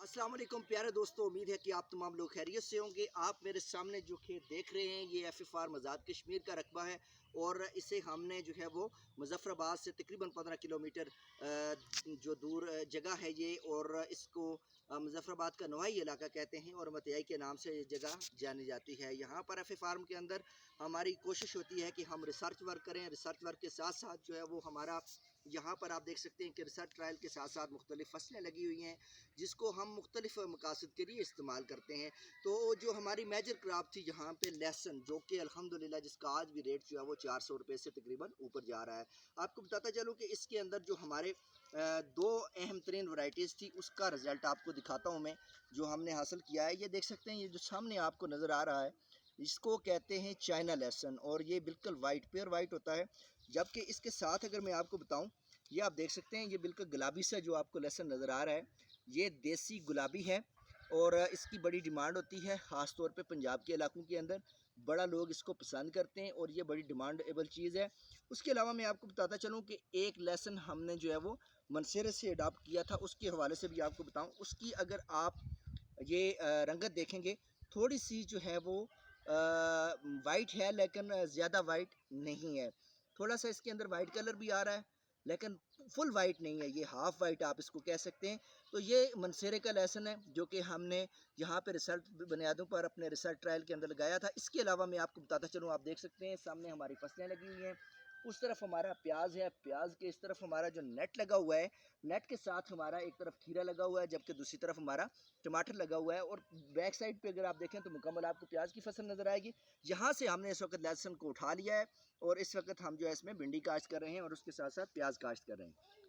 अस्सलाम वालेकुम प्यारे दोस्तों, उम्मीद है कि आप तमाम लोग खैरियत से होंगे। आप मेरे सामने जो खेत देख रहे हैं ये FFR मज़ाद कश्मीर का रकबा है और इसे हमने जो है वो मुज़फ़्फ़राबाद से तकरीबन 15 किलोमीटर जो दूर जगह है ये, और इसको मुज़फ़्फ़राबाद का नवाही इलाका कहते हैं और मतियाई के नाम से ये जगह जानी जाती है। यहाँ पर FFR के अंदर हमारी कोशिश होती है कि हम रिसर्च वर्क करें। रिसर्च वर्क के साथ साथ जो है वो हमारा यहाँ पर आप देख सकते हैं कि रिसर्च ट्रायल के साथ साथ मुख्तलिफ़ फसलें लगी हुई हैं जिसको हम मुख्तलिफ़ मकासद के लिए इस्तेमाल करते हैं। तो जो हमारी मेजर क्रॉप थी यहाँ पे लहसुन, जो कि अल्हम्दुलिल्लाह जिसका आज भी रेट जो है वो 400 रुपये से तकरीबन ऊपर जा रहा है। आपको बताता चलूँ कि इसके अंदर जो हमारे दो अहम तरीन वैराइटीज़ थी उसका रिज़ल्ट आपको दिखाता हूँ मैं, जो हमने हासिल किया है। ये देख सकते हैं, ये जो सामने आपको नज़र आ रहा है इसको कहते हैं चाइना लहसुन, और ये बिल्कुल वाइट प्योर वाइट होता है। जबकि इसके साथ अगर मैं आपको बताऊं, ये आप देख सकते हैं ये बिल्कुल गुलाबी सा जो आपको लहसुन नज़र आ रहा है ये देसी गुलाबी है और इसकी बड़ी डिमांड होती है, ख़ास तौर पे पंजाब के इलाकों के अंदर बड़ा लोग इसको पसंद करते हैं और ये बड़ी डिमांडेबल चीज़ है। उसके अलावा मैं आपको बताता चलूँ कि एक लहसुन हमने जो है वो मनसेरे से अडॉप्ट किया था, उसके हवाले से भी आपको बताऊँ। उसकी अगर आप ये रंगत देखेंगे थोड़ी सी जो है वो वाइट है, लेकिन ज़्यादा वाइट नहीं है। थोड़ा सा इसके अंदर वाइट कलर भी आ रहा है लेकिन फुल वाइट नहीं है, ये हाफ़ वाइट आप इसको कह सकते हैं। तो ये मनसेरे का लहसुन है जो कि हमने यहाँ पे रिसर्च बुनियादों पर अपने रिसर्च ट्रायल के अंदर लगाया था। इसके अलावा मैं आपको बताता चलूँ, आप देख सकते हैं सामने हमारी फसलें लगी हुई हैं, उस तरफ हमारा प्याज है, प्याज के इस तरफ हमारा जो नेट लगा हुआ है, नेट के साथ हमारा एक तरफ खीरा लगा हुआ है जबकि दूसरी तरफ हमारा टमाटर लगा हुआ है। और बैक साइड पे अगर आप देखें तो मुकम्मल आपको प्याज की फसल नज़र आएगी। यहाँ से हमने इस वक्त लहसुन को उठा लिया है और इस वक्त हम जो है इसमें भिंडी काश्त कर रहे हैं और उसके साथ साथ प्याज काश्त कर रहे हैं।